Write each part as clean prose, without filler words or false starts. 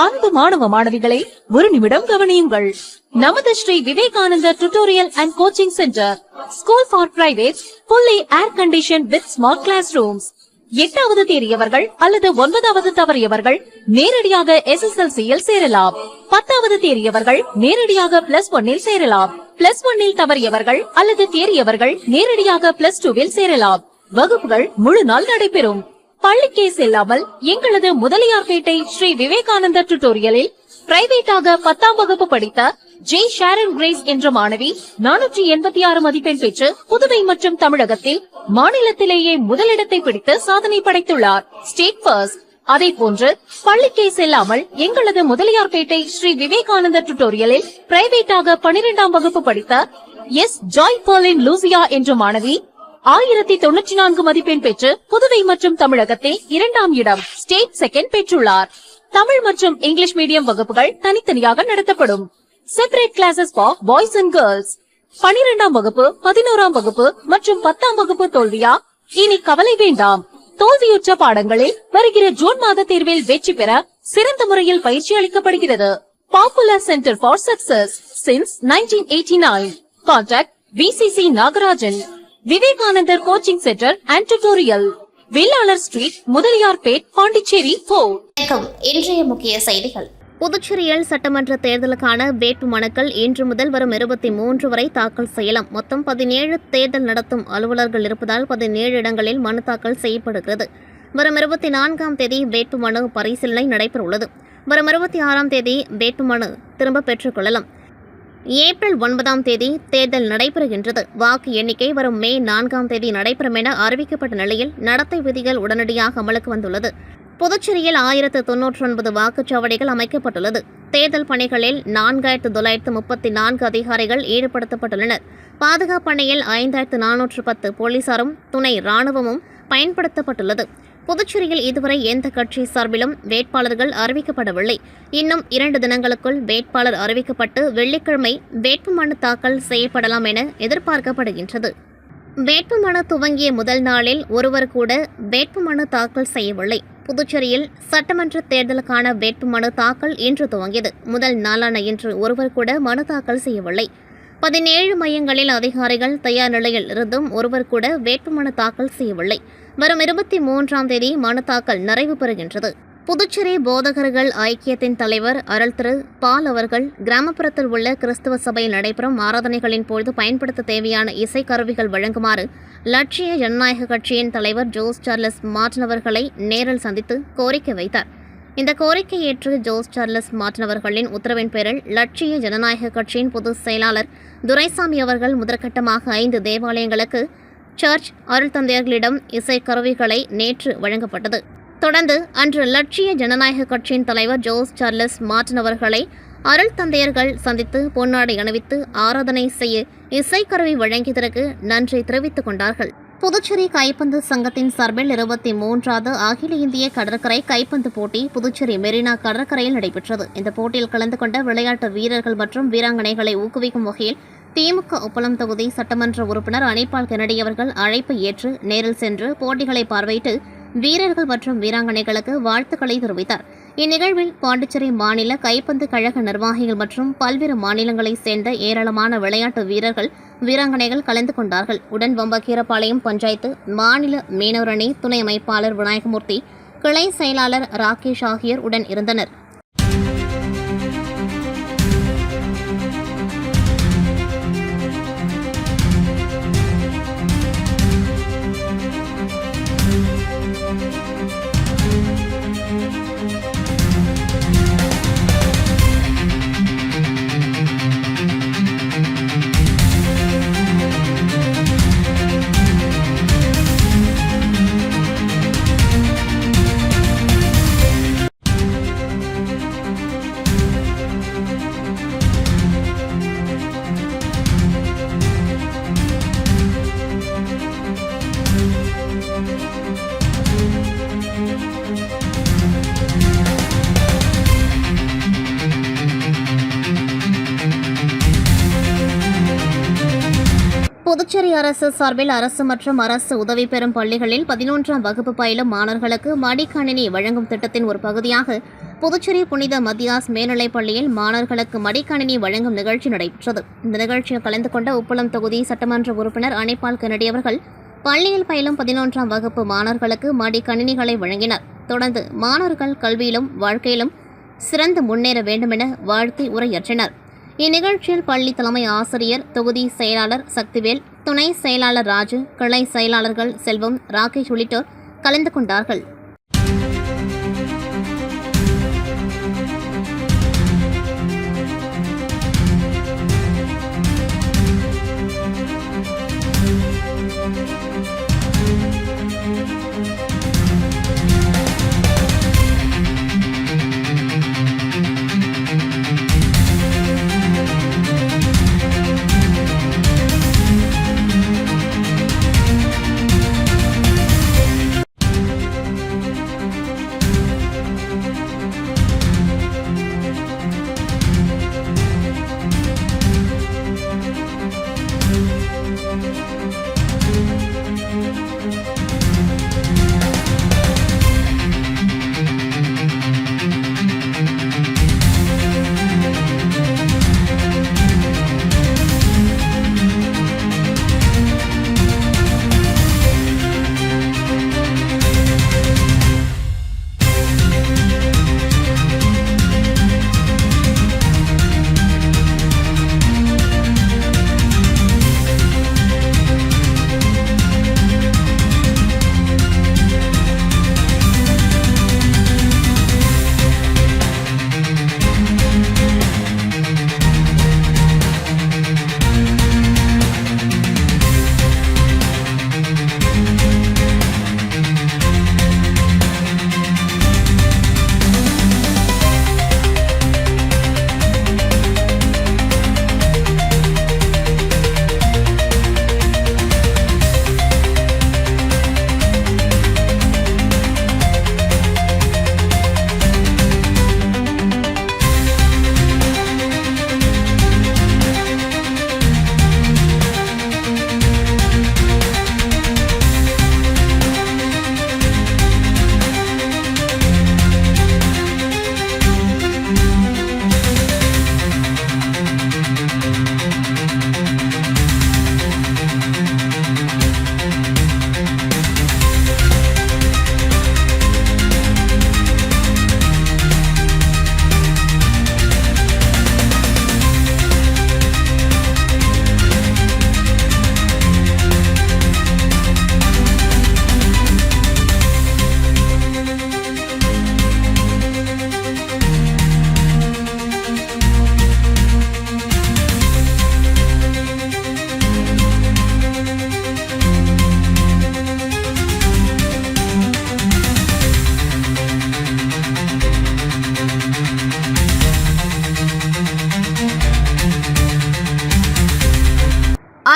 அன்பு மாணவ மாணவிகளை ஒரு நிமிடம் கவனியுங்கள். நமது Shri Vivekananda tutorial and coaching centre school for private fully air condition with smart class rooms. 8வது தேறியவர்கள் அல்லது 9வது தவறியவர்கள் நேரடியாக SSLC-யில் சேரலாம். 10வது தேறியவர்கள் நேரடியாக +1-இல் சேரலாம். +1-இல் தவறியவர்கள் அல்லது தேறியவர்கள் நேரடியாக +2-ல் சேரலாம். வகுப்புகள் முழு நாள் நடைபெறும். பள்ளிக்கே செல்லாமல் எங்களது முதலியார்பேட்டை ஸ்ரீ விவேகானந்தா டியூட்டோரியலில் பிரைவேட்டாக 10ஆம் வகுப்பு படித்த ஜே ஷாரன் கிரேஸ் என்ற மாணவி 486 மதிப்பெண் பெற்று புதுவை மற்றும் தமிழகத்தில் மாநிலத்திலேயே முதலிடத்தை பிடித்து சாதனை படைத்துள்ளார். State first. அதே போன்று பள்ளிக்கே செல்லாமல் எங்களது முதலியார்பேட்டை ஸ்ரீ விவேகானந்தா டியூட்டோரியலில் பிரைவேட்டாக 12ஆம் வகுப்பு படித்த எஸ் ஜாய் பர்லின் லூசியா என்ற மாணவி 1094 மதிப்பெண் பெற்று புதுவை மற்றும் தமிழகத்தில் 2ஆம் இடம் ஸ்டேட் செகண்ட் பெற்றுள்ளார். தமிழ் மற்றும் இங்கிலீஷ் மீடியம் வகுப்புகள் தனித்தனியாக நடத்தப்படும். Separate classes for boys and girls. 12ஆம் வகுப்பு 11ஆம் வகுப்பு மற்றும் 10ஆம் வகுப்பு தோல்வியா? இனி கவலை வேண்டாம். தோல்வியுற்ற பாடங்களில் வருகிற ஜூன் மாத தேர்வில் வெற்றி பெற சிறந்த முறையில் பயிற்சி அளிக்கப்படுகிறது. Popular centre for success since 1989. Contact VCC Nagarajan. Vivekananda coaching centre and tutorial, Vellalar street, Mudaliarpet, Pondicherry 4. இன்றைய முக்கிய செய்திகள். புதுச்சேரியில் சட்டமன்ற தேர்தலுக்கான வேட்பு மனுக்கள் இன்று முதல் வரும் 23 வரை தாக்கல் செய்யலாம். மொத்தம் 17 தேர்தல் நடத்தும் அலுவலர்கள் இருப்பதால் 17 இடங்களில் மனு தாக்கல் செய்யப்படுகிறது. வரும் 24ஆம் தேதி வேட்பு மனு பரிசீலனை நடைபெறவுள்ளது. வரும் 26ஆம் தேதி வேட்பு மனு திரும்ப பெற்றுக் கொள்ளலாம். ஏப்ரல் 9ஆம் தேதி தேர்தல் நடைபெறுகின்றது. வாக்கு எண்ணிக்கை வரும் மே 4ஆம் தேதி நடைபெறும் என அறிவிக்கப்பட்ட நிலையில் நடத்தை விதிகள் உடனடியாக அமலுக்கு வந்துள்ளது. புதுச்சேரியில் 1099 வாக்குச்சாவடிகள் அமைக்கப்பட்டுள்ளது. தேர்தல் பணிகளில் 4934 அதிகாரிகள் ஈடுபடுத்தப்பட்டுள்ளனர். பாதுகாப்பு பணியில் 5410 போலீசாரும் துணை ராணுவமும் பயன்படுத்தப்பட்டுள்ளது. புதுச்சேரியில் இதுவரை எந்த கட்சி சார்பிலும் வேட்பாளர்கள் அறிவிக்கப்படவில்லை. இன்னும் 2 தினங்களுக்குள் வேட்பாளர் அறிவிக்கப்பட்டு வெள்ளிக்கிழமை வேட்புமனு தாக்கல் செய்யப்படலாம் என எதிர்பார்க்கப்படுகின்றது. வேட்புமனு துவங்கிய முதல் நாளில் ஒருவர் கூட வேட்புமனு தாக்கல் செய்யவில்லை. புதுச்சேரியில் சட்டமன்ற தேர்தலுக்கான வேட்புமனு தாக்கல் இன்று துவங்கியது. முதல் நாளான இன்று ஒருவர் கூட மனு தாக்கல் செய்யவில்லை. 17 மையங்களில் அதிகாரிகள் தயார் நிலையில் இருந்தும் ஒருவர் கூட வேட்புமனு தாக்கல் செய்யவில்லை. வரும் 23ஆம் தேதி மனு தாக்கல் நிறைவு பெறுகின்றது. புதுச்சேரி போதகர்கள் ஐக்கியத்தின் தலைவர் அருள் திரு பால் அவர்கள் கிராமப்புறத்தில் உள்ள கிறிஸ்தவ சபையில் நடைபெறும் ஆராதனைகளின் போது பயன்படுத்த தேவையான இசைக்கருவிகள் வழங்குமாறு லட்சிய ஜனநாயக கட்சியின் தலைவர் ஜோஸ் சார்லஸ் மார்டின் அவர்களை நேரில் சந்தித்து கோரிக்கை வைத்தார். இந்த கோரிக்கை ஏற்று ஜோஸ் சார்லஸ் மார்டின் அவர்களின் உத்தரவின் பேரில் லட்சிய ஜனநாயக கட்சியின் பொதுச் செயலாளர் துரைசாமி அவர்கள் முதற்கட்டமாக 5 தேவாலயங்களுக்கு சர்ச் அருள் தந்தையர்களிடம் இசைக்கருவிகளை நேற்று வழங்கப்பட்டது. தொடர்ந்து அன்று லட்சிய ஜனநாயக கட்சியின் தலைவர் ஜோஸ் சார்லஸ் மார்டின் அவர்களை அருள் தந்தையர்கள் சந்தித்து பொன்னாடை அணிவித்து ஆராதனை செய்ய இசைக்கருவி வழங்கியதற்கு நன்றி தெரிவித்துக் கொண்டார்கள். புதுச்சேரி கைப்பந்து சங்கத்தின் சார்பில் 23வது அகில இந்திய கடற்கரை கைப்பந்து போட்டி புதுச்சேரி மெரினா கடற்கரையில் நடைபெற்றது. இந்த போட்டியில் கலந்து கொண்ட விளையாட்டு வீரர்கள் மற்றும் வீராங்கனைகளை ஊக்குவிக்கும் வகையில் திமுக உப்பளம் தொகுதி சட்டமன்ற உறுப்பினர் அனிபால் கென்னடி அவர்கள் அழைப்பை ஏற்று நேரில் சென்று போட்டிகளை பார்வையிட்டு வீரர்கள் மற்றும் வீராங்கனைகளுக்கு வாழ்த்துக்களை தெரிவித்தார். இந்நிகழ்வில் பாண்டிச்சேரி மாநில கைப்பந்து கழக நிர்வாகிகள் மற்றும் பல்வேறு மாநிலங்களைச் சேர்ந்த ஏராளமான விளையாட்டு வீரர்கள் வீராங்கனைகள் கலந்து கொண்டார்கள். உடன் வம்பக்கீரபாளையம் பஞ்சாயத்து மாநில மீனவர் அணி துணை அமைப்பாளர் விநாயகமூர்த்தி, கிளை செயலாளர் ராகேஷ் ஆகியோர் உடன் இருந்தனர். புதுச்சேரி அரசு சார்பில் அரசு மற்றும் அரசு உதவி பெறும் பள்ளிகளில் 11ஆம் வகுப்பு பயிலும் மாணவர்களுக்கு மடிக்கணினி வழங்கும் திட்டத்தின் ஒரு பகுதியாக புதுச்சேரி புனித மத்தியாஸ் மேல்நிலைப் பள்ளியில் மாணவர்களுக்கு மடிக்கணினி வழங்கும் நிகழ்ச்சி நடைபெற்றது. இந்த நிகழ்ச்சியில் கலந்து கொண்ட உப்பளம் தொகுதி சட்டமன்ற உறுப்பினர் அனிபால் கென்னடி அவர்கள் பள்ளியில் பயிலும் 11ஆம் வகுப்பு மாணவர்களுக்கு மடிக்கணினிகளை வழங்கினர். தொடர்ந்து மாணவர்கள் கல்வியிலும் வாழ்க்கையிலும் சிறந்து முன்னேற வேண்டுமென வாழ்த்தி உரையாற்றினர். இந்நிகழ்ச்சியில் பள்ளி தலைமை ஆசிரியர், தொகுதி செயலாளர் சக்திவேல், துணை செயலாளர் ராஜு, கிளை செயலாளர்கள் செல்வம், ராகேஷ் உள்ளிட்டோர் கலந்து கொண்டார்கள்.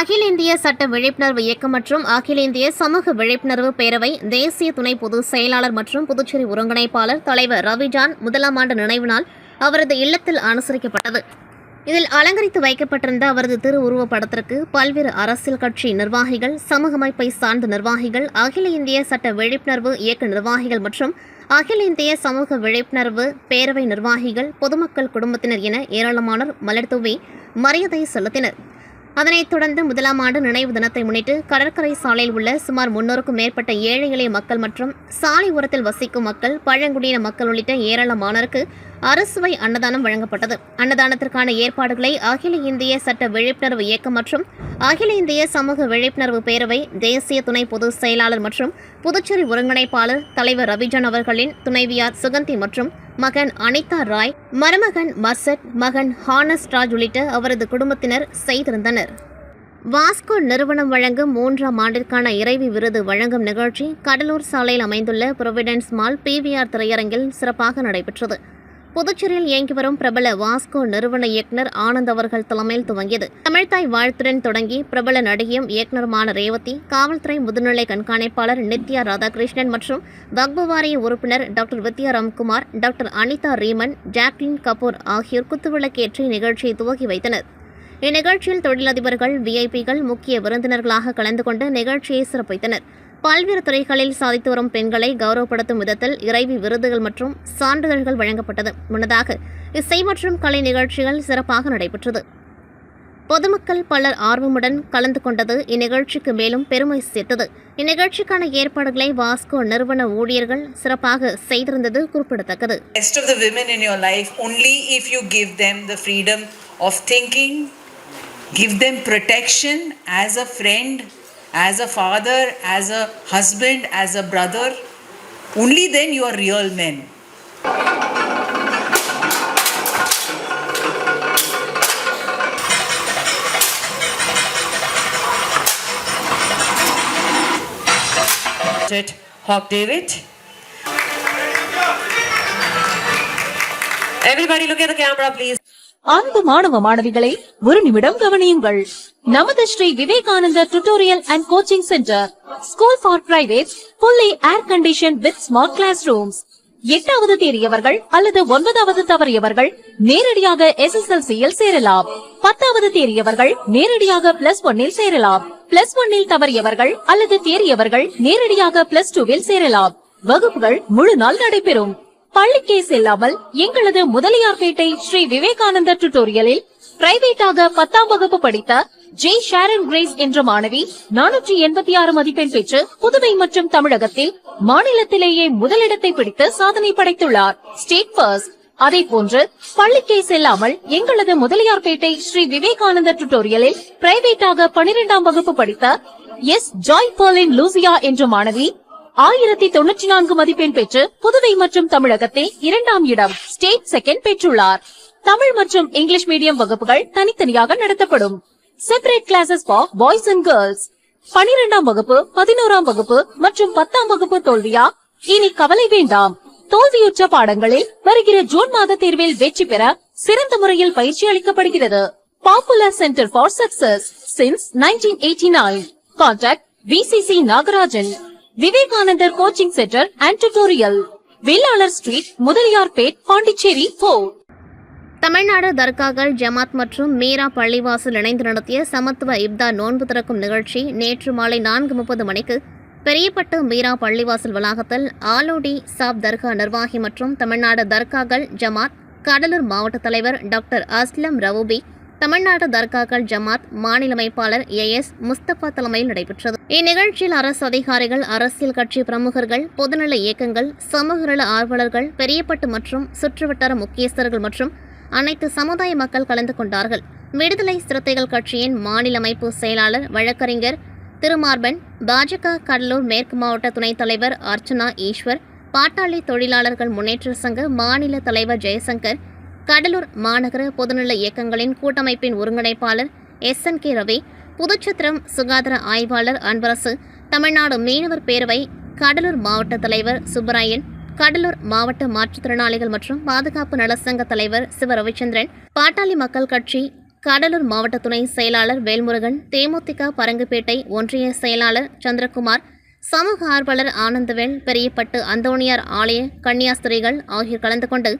அகில இந்திய சட்ட விழிப்புணர்வு இயக்கம் மற்றும் அகில இந்திய சமூக விழிப்புணர்வு பேரவை தேசிய துணை பொதுச் செயலாளர் மற்றும் புதுச்சேரி ஒருங்கிணைப்பாளர் தலைவர் ரவிஜான் 1ஆம் ஆண்டு நினைவு நாள் அவரது இல்லத்தில் அனுசரிக்கப்பட்டது. இதில் அலங்கரித்து வைக்கப்பட்டிருந்த அவரது திருவுருவப் படத்திற்கு பல்வேறு அரசியல் கட்சி நிர்வாகிகள், சமூக அமைப்பை சார்ந்த நிர்வாகிகள், அகில இந்திய சட்ட விழிப்புணர்வு இயக்க நிர்வாகிகள் மற்றும் அகில இந்திய சமூக விழிப்புணர்வு பேரவை நிர்வாகிகள், பொதுமக்கள் குடும்பத்தினர் என ஏராளமானோர் மலர் தூவி மரியாதை செலுத்தினர். அதனைத் தொடர்ந்து 1ஆம் ஆண்டு நினைவு தினத்தை முன்னிட்டு கடற்கரை சாலையில் உள்ள சுமார் 300க்கும் மேற்பட்ட ஏழை எளிய மக்கள் மற்றும் சாலை ஓரத்தில் வசிக்கும் மக்கள், பழங்குடியின மக்கள் உள்ளிட்ட ஏராளமானோருக்கு அறுசுவை அன்னதானம் வழங்கப்பட்டது. அன்னதானத்திற்கான ஏற்பாடுகளை அகில இந்திய சட்ட விழிப்புணர்வு இயக்கம் மற்றும் அகில இந்திய சமூக விழிப்புணர்வு பேரவை தேசிய துணை பொதுச் செயலாளர் மற்றும் புதுச்சேரி ஒருங்கிணைப்பாளர் தலைவர் ரவிஜான் அவர்களின் துணைவியார் சுகந்தி மற்றும் மகன் அனிதா ராய், மருமகன் மர்சட், மகன் ஹானஸ் ராஜ் உள்ளிட்ட அவரது குடும்பத்தினர் செய்திருந்தனர். வாஸ்கோ நிறுவனம் வழங்கும் 3ஆம் ஆண்டிற்கான இறைவி விருது வழங்கும் நிகழ்ச்சி கடலூர் சாலையில் அமைந்துள்ள புரோவிடன்ஸ் மால் PVR திரையரங்கில் சிறப்பாக நடைபெற்றது. புதுச்சேரியில் இயங்கி வரும் பிரபல வாஸ்கோ நிறுவன இயக்குநர் ஆனந்த் அவர்கள் தலைமையில் துவங்கியது. தமிழ்தாய் வாழ்த்துடன் தொடங்கி பிரபல நடிகையும் இயக்குநருமான ரேவதி, காவல்துறை முதுநிலை கண்காணிப்பாளர் நித்யா ராதாகிருஷ்ணன் மற்றும் வக்பு வாரிய உறுப்பினர் டாக்டர் வித்யா ராம்குமார், டாக்டர் அனிதா ரீமன், ஜாக்லின் கபூர் ஆகியோர் குத்துவிளக்கேற்றி நிகழ்ச்சியை துவக்கி வைத்தனர். இந்நிகழ்ச்சியில் தொழிலதிபர்கள், விஐபிகள் முக்கிய விருந்தினர்களாக கலந்து கொண்டு நிகழ்ச்சியை சிறப்பித்தனர். பல்வேறு துறைகளில் சாதித்து வரும் பெண்களை கௌரவப்படுத்தும் விதத்தில் இறைவி விருதுகள் மற்றும் சான்றிதழ்கள் வழங்கப்பட்டது. முன்னதாக இசை மற்றும் கலை நிகழ்ச்சிகள் சிறப்பாக நடைபெற்றது. பொதுமக்கள் பலர் ஆர்வமுடன் கலந்து கொண்டது இந்நிகழ்ச்சிக்கு மேலும் பெருமை சேர்த்தது. இந்நிகழ்ச்சிக்கான ஏற்பாடுகளை வாஸ்கோ நிறுவன ஊழியர்கள் சிறப்பாக செய்திருந்தது குறிப்பிடத்தக்கது. Best of the women in your life only if you give them the freedom of thinking, give them protection as a friend, as a father, as a husband, as a brother. Only then you are real men. Hawk David. Everybody look at the camera, please. அன்பு மாணவ மாணவிகளை ஒரு நிமிடம் கவனியுங்கள். நமது Shri Vivekananda tutorial and coaching centre, school for private, fully air condition with smart class rooms. 8வது தேறியவர்கள் அல்லது 9வது தவறியவர்கள் நேரடியாக SSLC-யில் சேரலாம். 10வது தேறியவர்கள் நேரடியாக +1-இல் சேரலாம். +1-இல் தவறியவர்கள் அல்லது தேறியவர்கள் நேரடியாக +2-ல் சேரலாம். வகுப்புகள் முழு நாள் நடைபெறும். பள்ளிக்கே செல்லாமல் எங்களது முதலியார்பேட்டை ஸ்ரீ விவேகானந்தர் டியூட்டோரியலில் பிரைவேட்டாக 10ஆம் வகுப்பு படித்த ஜே ஷாரன் கிரேஸ் என்ற மாணவி 486 மதிப்பெண் பெற்று புதுவை மற்றும் தமிழகத்தில் மாநிலத்திலேயே முதலிடத்தை பிடித்து சாதனை படைத்துள்ளார். State first. அதே போன்று பள்ளிக்கே செல்லாமல் எங்களது முதலியார்பேட்டை ஸ்ரீ விவேகானந்தர் டியூட்டோரியலில் பிரைவேட்டாக 12ஆம் வகுப்பு படித்த ஜாய் பர்லின் லூசியா என்ற மாணவி 1094 மதிப்பெண் பெற்று புதுவை மற்றும் தமிழகத்தில் 2ஆம் இடம், ஸ்டேட் செகண்ட் பெற்றுள்ளார். தமிழ் மற்றும் இங்கிலீஷ் மீடியம் வகுப்புகள் தனித்தனியாக நடத்தப்படும். Separate classes for boys and girls. 12ஆம் வகுப்பு, 11ஆம் வகுப்பு மற்றும் 10ஆம் வகுப்பு தோல்வியா? இனி கவலை வேண்டாம். தோல்வியுற்ற பாடங்களில் வருகிற ஜூன் மாத தேர்வில் வெற்றி பெற சிறந்த முறையில் பயிற்சி அளிக்கப்படுகிறது. Popular centre for success since 1989. Contact VCC Nagarajan. Vivekananda coaching centre and tutorial, Vellalar street, Mudaliarpet, Pondicherry 4. Tamil Nadu தர்காக்கள் ஜமாத் மற்றும் மீரா பள்ளிவாசல் இணைந்து நடத்திய சமத்துவ இப்தார் நோன்பு திறக்கும் நிகழ்ச்சி நேற்று மாலை 4:30 மணிக்கு பெரியப்பட்டு மீரா பள்ளிவாசல் வளாகத்தில் ஆலோடி சாப் தர்கா நிர்வாகி மற்றும் தமிழ்நாடு தர்காக்கள் ஜமாத் கடலூர் மாவட்ட தலைவர் டாக்டர் அஸ்லம் ரவூபி, தமிழ்நாடு தர்காக்கள் ஜமாத் மாநில அமைப்பாளர் AS முஸ்தபா தலைமையில் நடைபெற்றது. இந்நிகழ்ச்சியில் அரசு அதிகாரிகள், அரசியல் கட்சி பிரமுகர்கள், பொதுநல இயக்கங்கள், சமூக நல ஆர்வலர்கள், பெரியப்பட்டு மற்றும் சுற்றுவட்டார முக்கியஸ்தர்கள் மற்றும் அனைத்து சமுதாய மக்கள் கலந்து கொண்டார்கள். விடுதலை சிறுத்தைகள் கட்சியின் மாநில அமைப்பு செயலாளர் வழக்கறிஞர் திருமார்பன், பாஜக கடலூர் மேற்கு மாவட்ட துணைத் தலைவர் அர்ச்சனா ஈஸ்வர், பாட்டாளி தொழிலாளர்கள் முன்னேற்ற சங்க மாநில தலைவர் ஜெயசங்கர், கடலூர் மாநகர பொதுநல இயக்கங்களின் கூட்டமைப்பின் ஒருங்கிணைப்பாளர் SNK ரவி, புதுச்சத்திரம் சுகாதார ஆய்வாளர் அன்பரசு, தமிழ்நாடு மீனவர் பேரவை கடலூர் மாவட்ட தலைவர் சுப்பராயன், கடலூர் மாவட்ட மாற்றுத்திறனாளிகள் மற்றும் பாதுகாப்பு நலசங்க தலைவர் சிவ ரவிச்சந்திரன், பாட்டாளி மக்கள் கட்சி கடலூர் மாவட்ட துணை செயலாளர் வேல்முருகன், தேமுதிக பரங்குப்பேட்டை ஒன்றிய செயலாளர் சந்திரகுமார், சமூக ஆர்வலர் ஆனந்தவேல், பெரியப்பட்டு அந்தோணியார் ஆலய கன்னியாஸ்திரிகள் ஆகியோர் கலந்து கொண்டு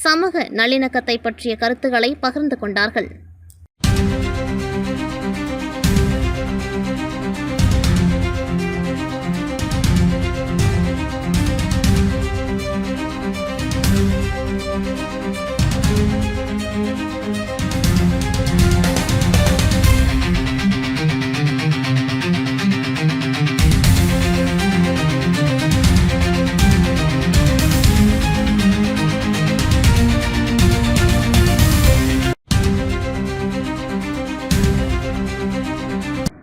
சமூக நல்லிணக்கத்தை பற்றிய கருத்துக்களை பகிர்ந்து கொண்டார்கள்.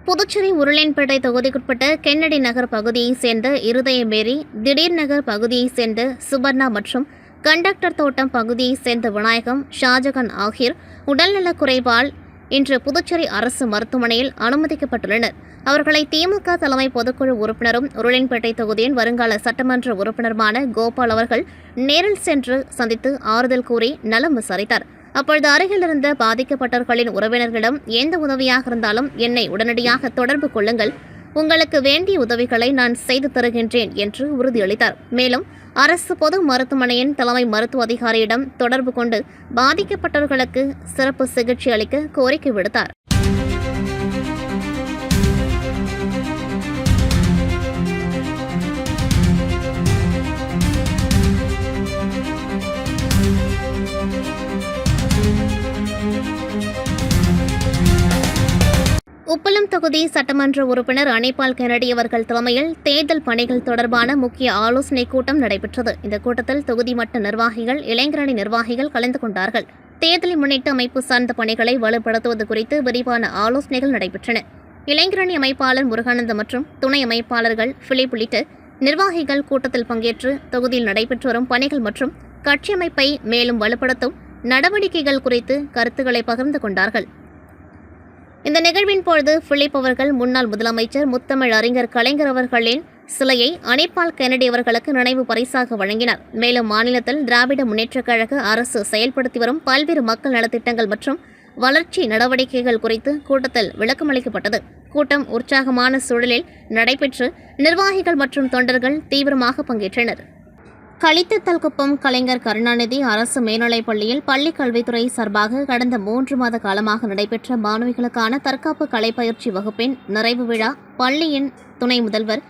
புதுச்சேரி உருளையன்பேட்டை தொகுதிக்குட்பட்ட கென்னடி நகர் பகுதியைச் சேர்ந்த இருதயமேரி, திடீர் நகர் பகுதியைச் சேர்ந்த சுபர்ணா மற்றும் கண்டக்டர் தோட்டம் பகுதியைச் சேர்ந்த விநாயகம், ஷாஜகான் ஆகியோர் உடல்நலக் குறைவால் இன்று புதுச்சேரி அரசு மருத்துவமனையில் அனுமதிக்கப்பட்டுள்ளனர். அவர்களை திமுக தலைமை பொதுக்குழு உறுப்பினரும் உருளையன்பேட்டை தொகுதியின் வருங்கால சட்டமன்ற உறுப்பினருமான கோபால் அவர்கள் நேரில் சென்று சந்தித்து ஆறுதல் கூறி நலம் விசாரித்தார். அப்பொழுது அருகில் இருந்த பாதிக்கப்பட்டவர்களின் உறவினர்களிடம் எந்த உதவியாக இருந்தாலும் என்னை உடனடியாக தொடர்பு கொள்ளுங்கள், உங்களுக்கு வேண்டிய உதவிகளை நான் செய்து தருகின்றேன் என்று உறுதியளித்தார். மேலும் அரசு பொது மருத்துவமனையின் தலைமை மருத்துவ அதிகாரியிடம் தொடர்பு கொண்டு பாதிக்கப்பட்டவர்களுக்கு சிறப்பு சிகிச்சை அளிக்க கோரிக்கை விடுத்தார். உப்பளம் தொகுதி சட்டமன்ற உறுப்பினர் அனிபால் கென்னடி அவர்கள் தலைமையில் தேர்தல் பணிகள் தொடர்பான முக்கிய ஆலோசனைக் கூட்டம் நடைபெற்றது. இந்த கூட்டத்தில் தொகுதி மட்ட நிர்வாகிகள், இளைஞரணி நிர்வாகிகள் கலந்து கொண்டார்கள். தேர்தலை முன்னிட்டு அமைப்பு சார்ந்த பணிகளை வலுப்படுத்துவது குறித்து விரிவான ஆலோசனைகள் நடைபெற்றன. இளைஞரணி அமைப்பாளர் முருகானந்தம் மற்றும் துணை அமைப்பாளர்கள் பிலிப் உள்ளிட்ட நிர்வாகிகள் கூட்டத்தில் பங்கேற்று தொகுதியில் நடைபெற்று வரும் பணிகள் மற்றும் கட்சி அமைப்பை மேலும் வலுப்படுத்தும் நடவடிக்கைகள் குறித்து கருத்துக்களை பகிர்ந்து கொண்டார்கள். இந்த நிகழ்வின் பொழுது பிலிப் அவர்கள் முன்னாள் முதலமைச்சர் முத்தமிழ் அறிஞர் கலைஞர் அவர்களின் சிலையை அனிபால் கென்னடி அவர்களுக்கு நினைவு பரிசாக வழங்கினார். மேலும் மாநிலத்தில் திராவிட முன்னேற்றக் கழக அரசு செயல்படுத்தி வரும் பல்வேறு மக்கள் நலத்திட்டங்கள் மற்றும் வளர்ச்சி நடவடிக்கைகள் குறித்து கூட்டத்தில் விளக்கமளிக்கப்பட்டது. கூட்டம் உற்சாகமான சூழலில் நடைபெற்று நிர்வாகிகள் மற்றும் தொண்டர்கள் தீவிரமாக பங்கேற்றனர். களித்தத்தல்குப்பம் கலைஞர் கருணாநிதி அரசு மேல்நிலைப் பள்ளியில் பள்ளிக் கல்வித்துறை சார்பாக கடந்த 3 மாத காலமாக நடைபெற்ற மாணவிகளுக்கான தற்காப்பு கலைப்பயிற்சி வகுப்பின் நிறைவு விழா பள்ளியின் துணை முதல்வர்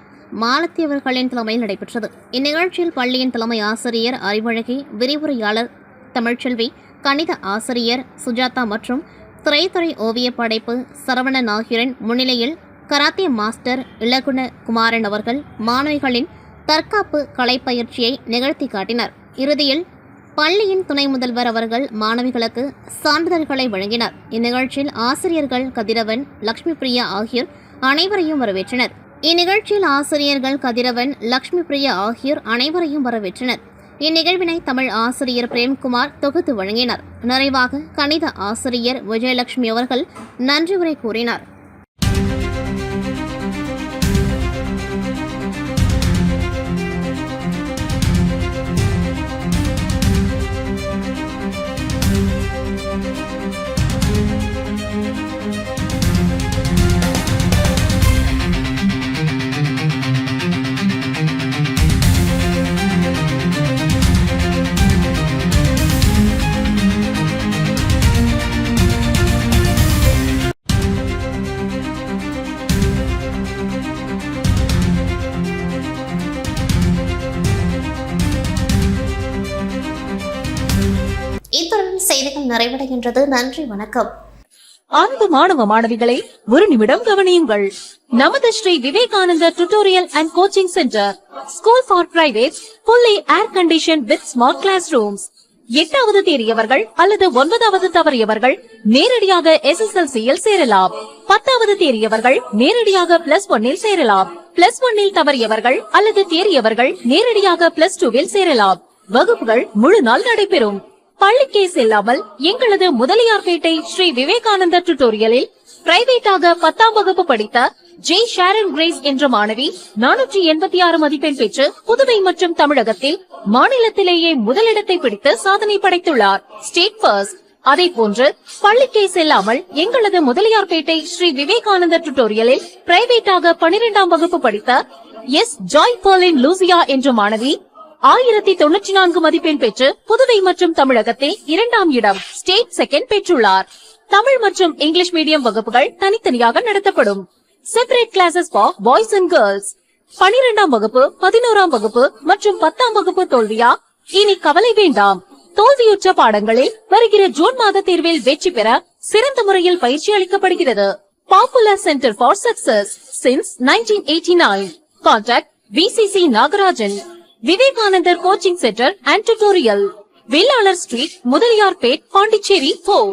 மாலத்தி அவர்களின் தலைமையில் நடைபெற்றது. இந்நிகழ்ச்சியில் பள்ளியின் தலைமை ஆசிரியர் அறிவழகி, விரிவுரையாளர் தமிழ்ச்செல்வி, கணித ஆசிரியர் சுஜாதா மற்றும் திரைத்துறை ஓவிய படைப்பு சரவணன் ஆகியோரின் முன்னிலையில் கராத்தே மாஸ்டர் இலகுண குமாரன் அவர்கள் மாணவிகளின் தற்காப்பு கலைப்பயிற்சியை நிகழ்த்தி காட்டினார். இறுதியில் பள்ளியின் துணை முதல்வர் அவர்கள் மாணவிகளுக்கு சான்றிதழ்களை வழங்கினார். இந்நிகழ்ச்சியில் ஆசிரியர்கள் கதிரவன், லட்சுமி பிரியா ஆகியோர் அனைவரையும் வரவேற்றனர். இந்நிகழ்வினை தமிழ் ஆசிரியர் பிரேம்குமார் தொகுத்து வழங்கினார். நிறைவாக கணித ஆசிரியர் விஜயலட்சுமி அவர்கள் நன்றி உரை கூறினார். இத்துடன் செய்திகள் நிறைவடைகின்றது. நன்றி, வணக்கம். அன்பு மாணவ மாணவிகளை ஒரு நிமிடம் கவனியுங்கள். நமது Shri Vivekananda tutorial and coaching centre school for private fully air condition with smart class rooms. 8வது தேறியவர்கள் அல்லது 9வது தவறியவர்கள் நேரடியாக SSLC-யில் சேரலாம். 10வது தேறியவர்கள் நேரடியாக +1-இல் சேரலாம். +1-இல் தவறியவர்கள் அல்லது தேறியவர்கள் நேரடியாக +2-ல் சேரலாம். வகுப்புகள் முழு நாள் நடைபெறும். பள்ளிக்கே செல்லாமல் எங்களது முதலியார்பேட்டை ஸ்ரீ விவேகானந்தர் டியூட்டோரியலில் பிரைவேட்டாக 10ஆம் வகுப்பு படித்த ஜே ஷாரன் கிரேஸ் என்ற மாணவி 486 மதிப்பெண் பெற்று புதுவை மற்றும் தமிழகத்தில் மாநிலத்திலேயே முதலிடத்தை பிடித்து சாதனை படைத்துள்ளார். State first. அதே போன்று பள்ளிக்கே செல்லாமல் எங்களது முதலியார்பேட்டை ஸ்ரீ விவேகானந்தர் டியூட்டோரியலில் பிரைவேட்டாக 12ஆம் வகுப்பு படித்த எஸ் ஜாய் பர்லின் லூசியா என்ற மாணவி 1094 மதிப்பெண் பெற்று புதுவை மற்றும் தமிழகத்தில் 2ஆம் இடம் ஸ்டேட் செகண்ட் பெற்றுள்ளார். தமிழ் மற்றும் இங்கிலீஷ் மீடியம் வகுப்புகள் தனித்தனியாக நடத்தப்படும். Separate classes for boys and girls. 12ஆம் வகுப்பு, 11ஆம் வகுப்பு மற்றும் 10ஆம் வகுப்பு தோல்வியா? இனி கவலை வேண்டாம். தோல்வியுற்ற பாடங்களில் வருகிற ஜூன் மாத தேர்வில் வெற்றி பெற சிறந்த முறையில் பயிற்சி அளிக்கப்படுகிறது. Popular centre for success since 1989. Contact VCC Nagarajan. Vivekananda coaching centre and tutorial, Vellalar street, Mudaliarpet, Pondicherry 4.